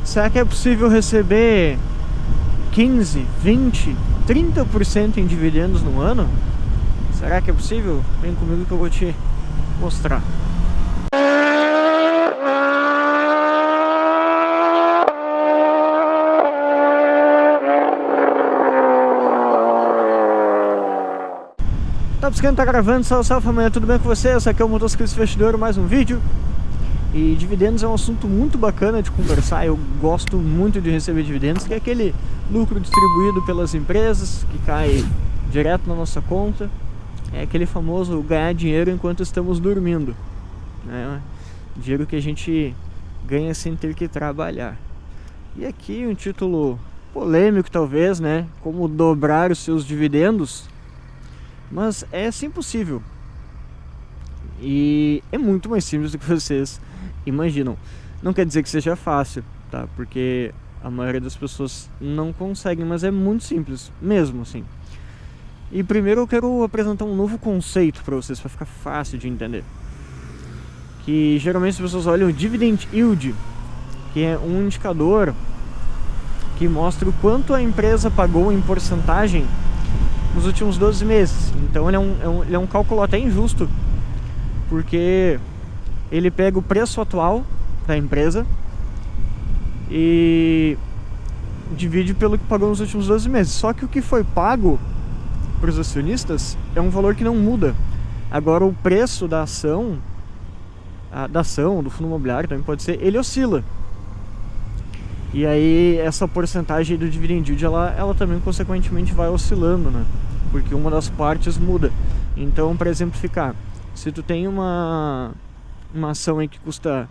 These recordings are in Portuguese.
Será que é possível receber 15, 20, 30% em dividendos no ano? Será que é possível? Vem comigo que eu vou te mostrar. Tá buscando, tá gravando, salve família, tudo bem com você? Esse aqui é o Motociclista Investidor, mais um vídeo. E dividendos é um assunto muito bacana de conversar. Eu gosto muito de receber dividendos, que é aquele lucro distribuído pelas empresas que cai direto na nossa conta. É aquele famoso ganhar dinheiro enquanto estamos dormindo, né? Dinheiro que a gente ganha sem ter que trabalhar. E aqui um título polêmico talvez, né? Como dobrar os seus dividendos. Mas é sim possível. E é muito mais simples do que vocês imaginam. Não quer dizer que seja fácil, tá? Porque a maioria das pessoas não conseguem, mas é muito simples, mesmo assim. E primeiro eu quero apresentar um novo conceito para vocês, para ficar fácil de entender. Que geralmente as pessoas olham o Dividend Yield, que é um indicador que mostra o quanto a empresa pagou em porcentagem nos últimos 12 meses. Então ele é um cálculo até injusto, porque ele pega o preço atual da empresa e divide pelo que pagou nos últimos 12 meses. Só que o que foi pago para os acionistas é um valor que não muda. Agora o preço da ação, do fundo imobiliário também pode ser, ele oscila. E aí essa porcentagem do dividend yield, ela também consequentemente vai oscilando, né? Porque uma das partes muda. Então, para exemplificar, se tu tem uma ação aí que custa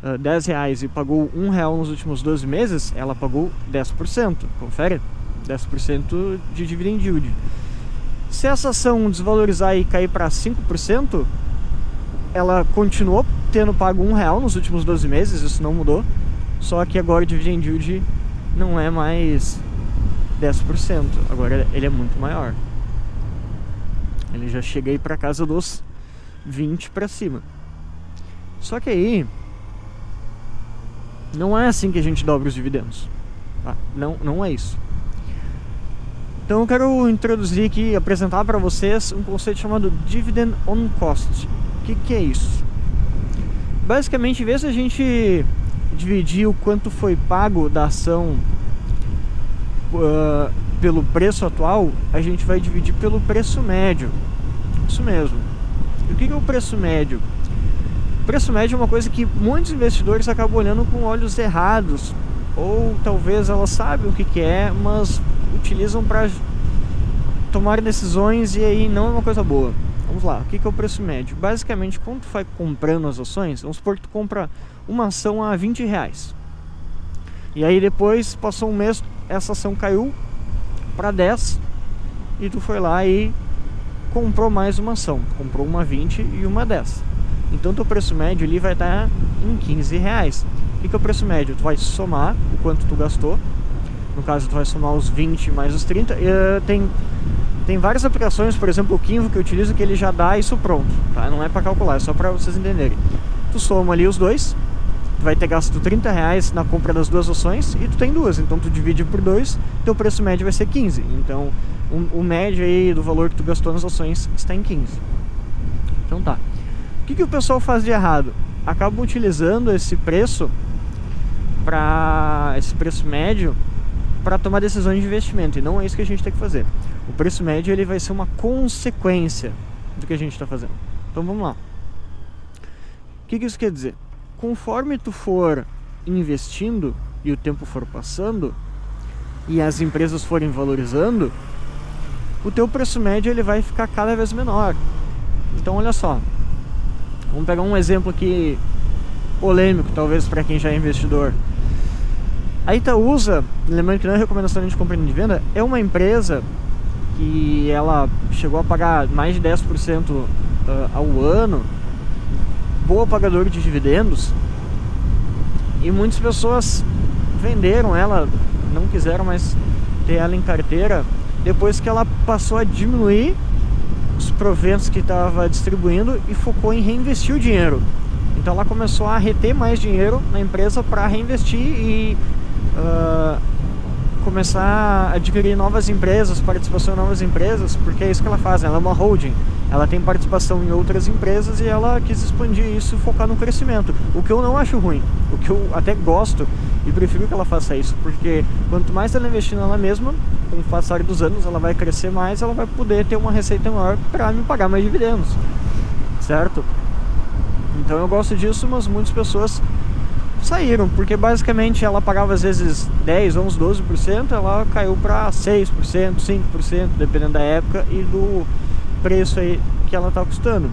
R$10 e pagou R$1 nos últimos 12 meses, ela pagou 10%, confere? 10% de dividend yield. Se essa ação desvalorizar e cair para 5%, ela continuou tendo pago R$1 nos últimos 12 meses, isso não mudou. Só que agora o dividend yield não é mais 10%, agora ele é muito maior. Ele já chega aí para casa dos 20 para cima. Só que aí não é assim que a gente dobra os dividendos, tá? Não é isso. Então eu quero introduzir aqui, apresentar para vocês um conceito chamado Dividend on Cost. O que é isso? Basicamente, em vez de a gente dividir o quanto foi pago da ação pelo preço atual, a gente vai dividir pelo preço médio. Isso mesmo. E o que é o preço médio? O preço médio é uma coisa que muitos investidores acabam olhando com olhos errados, ou talvez elas sabem o que é, mas utilizam para tomar decisões e aí não é uma coisa boa. Vamos lá, o que é o preço médio? Basicamente, quando tu vai comprando as ações, vamos supor que tu compra uma ação a R$20. E aí depois, passou um mês, essa ação caiu para 10 e tu foi lá e comprou mais uma ação. Comprou uma 20 e uma 10. Então teu preço médio ali vai estar em R$15. O que é o preço médio? Tu vai somar o quanto tu gastou. No caso, tu vai somar os 20 mais os 30. Tem várias aplicações, por exemplo o Kinvo que eu utilizo, que ele já dá isso pronto, tá? Não é para calcular, é só para vocês entenderem. Tu soma ali os dois, tu vai ter gasto R$30 na compra das duas ações e tu tem duas, então tu divide por 2, teu preço médio vai ser 15. Então o médio aí do valor que tu gastou nas ações está em 15. Então tá. O que o pessoal faz de errado? Acabam utilizando esse preço médio para tomar decisões de investimento, e não é isso que a gente tem que fazer. O preço médio ele vai ser uma consequência do que a gente está fazendo. Então vamos lá. O que isso quer dizer? Conforme tu for investindo e o tempo for passando e as empresas forem valorizando, o teu preço médio ele vai ficar cada vez menor. Então olha só, vamos pegar um exemplo aqui polêmico, talvez para quem já é investidor. A Itaúsa, lembrando que não é recomendação de compra e de venda, é uma empresa que ela chegou a pagar mais de 10% ao ano, boa pagadora de dividendos, e muitas pessoas venderam ela, não quiseram mais ter ela em carteira, depois que ela passou a diminuir os proventos que estava distribuindo e focou em reinvestir o dinheiro. Então ela começou a reter mais dinheiro na empresa para reinvestir e começar a adquirir novas empresas, participação em novas empresas, porque é isso que ela faz, ela é uma holding, ela tem participação em outras empresas e ela quis expandir isso e focar no crescimento, o que eu não acho ruim, o que eu até gosto e prefiro que ela faça isso, porque quanto mais ela investir nela mesma, com o passar dos anos ela vai crescer mais, ela vai poder ter uma receita maior para me pagar mais dividendos, certo? Então eu gosto disso, mas muitas pessoas saíram, porque basicamente ela pagava às vezes 10, 11, 12%, ela caiu para 6%, 5%, dependendo da época e do preço aí que ela tá custando.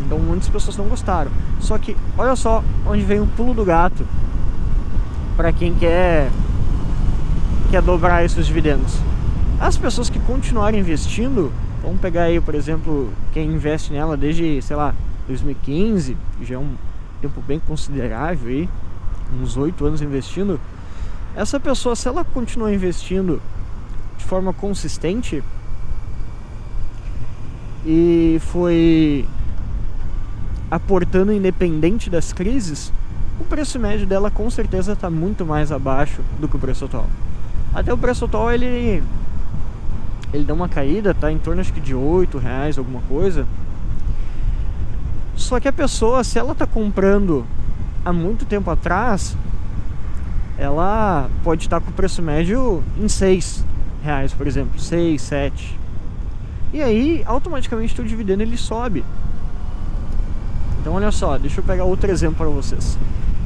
Então muitas pessoas não gostaram. Só que olha só onde vem o pulo do gato para quem quer dobrar esses dividendos. As pessoas que continuarem investindo, vamos pegar aí, por exemplo, quem investe nela desde, sei lá, 2015, já é um tempo bem considerável aí, uns 8 anos investindo. Essa pessoa, se ela continuar investindo de forma consistente e foi aportando independente das crises, o preço médio dela com certeza está muito mais abaixo do que o preço atual. Até o preço atual ele deu uma caída, tá em torno acho que de R$8, alguma coisa. Só que a pessoa, se ela tá comprando há muito tempo atrás, ela pode estar com o preço médio em R$6, por exemplo, 6, 7. E aí, automaticamente, o dividendo ele sobe. Então, olha só, deixa eu pegar outro exemplo para vocês.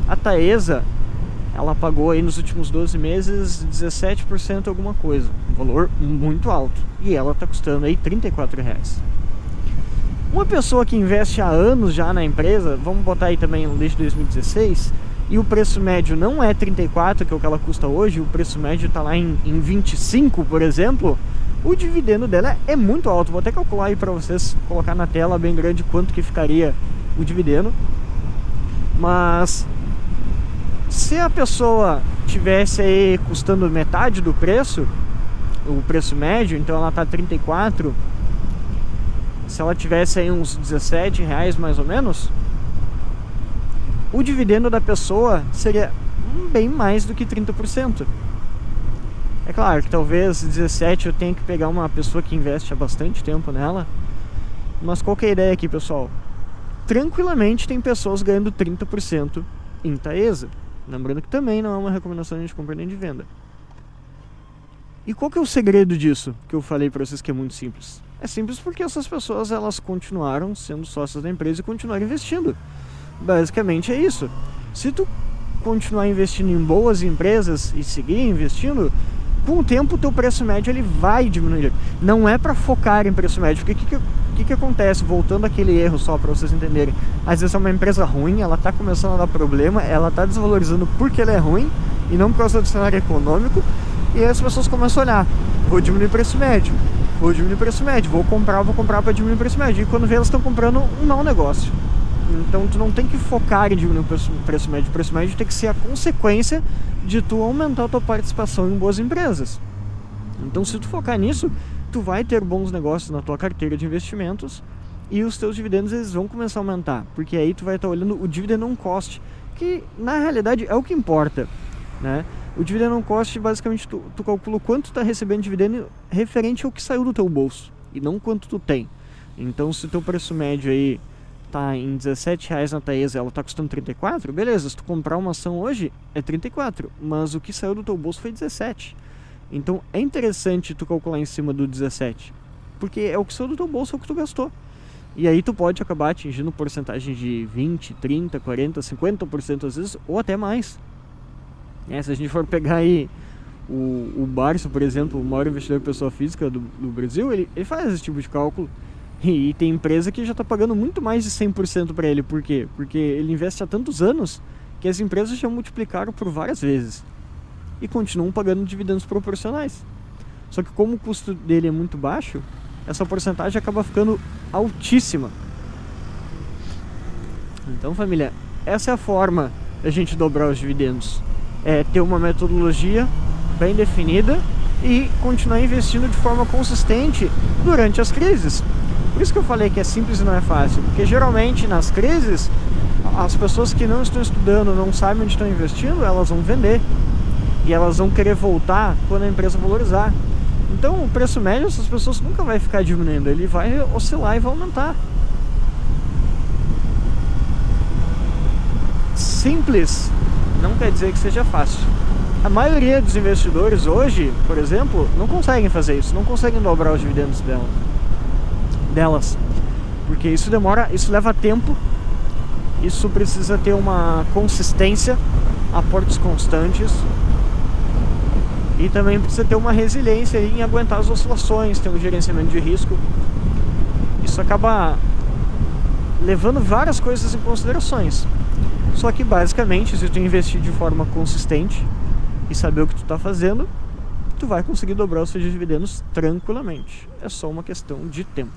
A Taesa, ela pagou aí nos últimos 12 meses 17% alguma coisa, um valor muito alto. E ela tá custando aí R$34. Uma pessoa que investe há anos já na empresa, vamos botar aí também desde 2016, e o preço médio não é 34, que é o que ela custa hoje, o preço médio está lá em 25, por exemplo, o dividendo dela é muito alto. Vou até calcular aí para vocês, colocar na tela bem grande quanto que ficaria o dividendo. Mas se a pessoa tivesse aí custando metade do preço, o preço médio, então ela está 34, se ela tivesse aí uns R$17 mais ou menos, o dividendo da pessoa seria bem mais do que 30%. É claro que talvez 17 eu tenha que pegar uma pessoa que investe há bastante tempo nela, mas qual que é a ideia aqui, pessoal? Tranquilamente tem pessoas ganhando 30% em Taesa. Lembrando que também não é uma recomendação de compra nem de venda. E qual que é o segredo disso que eu falei para vocês que é muito simples? É simples porque essas pessoas elas continuaram sendo sócias da empresa e continuaram investindo. Basicamente é isso. Se tu continuar investindo em boas empresas e seguir investindo, com o tempo o teu preço médio ele vai diminuir. Não é para focar em preço médio, porque o que acontece? Voltando àquele erro só para vocês entenderem. Às vezes é uma empresa ruim, ela está começando a dar problema, ela está desvalorizando porque ela é ruim e não por causa do cenário econômico. E aí as pessoas começam a olhar, vou diminuir o preço médio, vou comprar para diminuir o preço médio. E quando vê, elas estão comprando um mau negócio. Então tu não tem que focar em diminuir o preço médio. O preço médio tem que ser a consequência de tu aumentar a tua participação em boas empresas. Então se tu focar nisso, tu vai ter bons negócios na tua carteira de investimentos e os teus dividendos eles vão começar a aumentar. Porque aí tu vai estar olhando o dividend on cost, que na realidade é o que importa, né? O dividend on cost, basicamente, tu calcula quanto tu está recebendo de dividendo referente ao que saiu do teu bolso e não quanto tu tem. Então, se o teu preço médio aí tá em R$17 na Taesa, ela tá custando 34, beleza, se tu comprar uma ação hoje é 34, mas o que saiu do teu bolso foi 17. Então, é interessante tu calcular em cima do 17, porque é o que saiu do teu bolso, é o que tu gastou. E aí tu pode acabar atingindo porcentagem de 20, 30, 40, 50% às vezes, ou até mais. Se a gente for pegar aí o Barça, por exemplo, o maior investidor pessoa física do Brasil, ele faz esse tipo de cálculo. E tem empresa que já está pagando muito mais de 100% para ele. Por quê? Porque ele investe há tantos anos que as empresas já multiplicaram por várias vezes e continuam pagando dividendos proporcionais. Só que como o custo dele é muito baixo, essa porcentagem acaba ficando altíssima. Então, família, essa é a forma da gente dobrar os dividendos. É ter uma metodologia bem definida e continuar investindo de forma consistente durante as crises. Por isso que eu falei que é simples e não é fácil, porque geralmente nas crises as pessoas que não estão estudando, não sabem onde estão investindo, elas vão vender. E elas vão querer voltar quando a empresa valorizar. Então o preço médio dessas pessoas nunca vai ficar diminuindo, ele vai oscilar e vai aumentar. Simples não quer dizer que seja fácil. A maioria dos investidores hoje, por exemplo, não conseguem fazer isso, não conseguem dobrar os dividendos delas. Porque isso demora, isso leva tempo, isso precisa ter uma consistência, aportes constantes. E também precisa ter uma resiliência em aguentar as oscilações, ter um gerenciamento de risco. Isso acaba levando várias coisas em considerações. Só que basicamente, se tu investir de forma consistente e saber o que tu está fazendo, tu vai conseguir dobrar os seus dividendos tranquilamente. É só uma questão de tempo.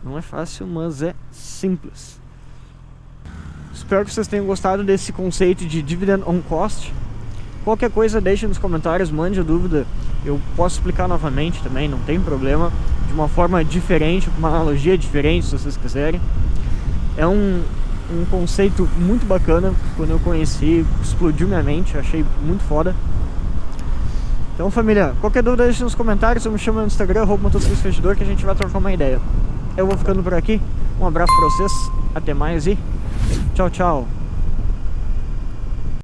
Não é fácil, mas é simples. Espero que vocês tenham gostado desse conceito de dividend on cost. Qualquer coisa deixe nos comentários, mande a dúvida, eu posso explicar novamente também, não tem problema, de uma forma diferente, com uma analogia diferente, se vocês quiserem. É um conceito muito bacana, quando eu conheci, explodiu minha mente, achei muito foda. Então família, qualquer dúvida deixe nos comentários, eu me chamo no Instagram, @motociclismoinvestidor, que a gente vai trocar uma ideia. Eu vou ficando por aqui, um abraço pra vocês, até mais e tchau, tchau.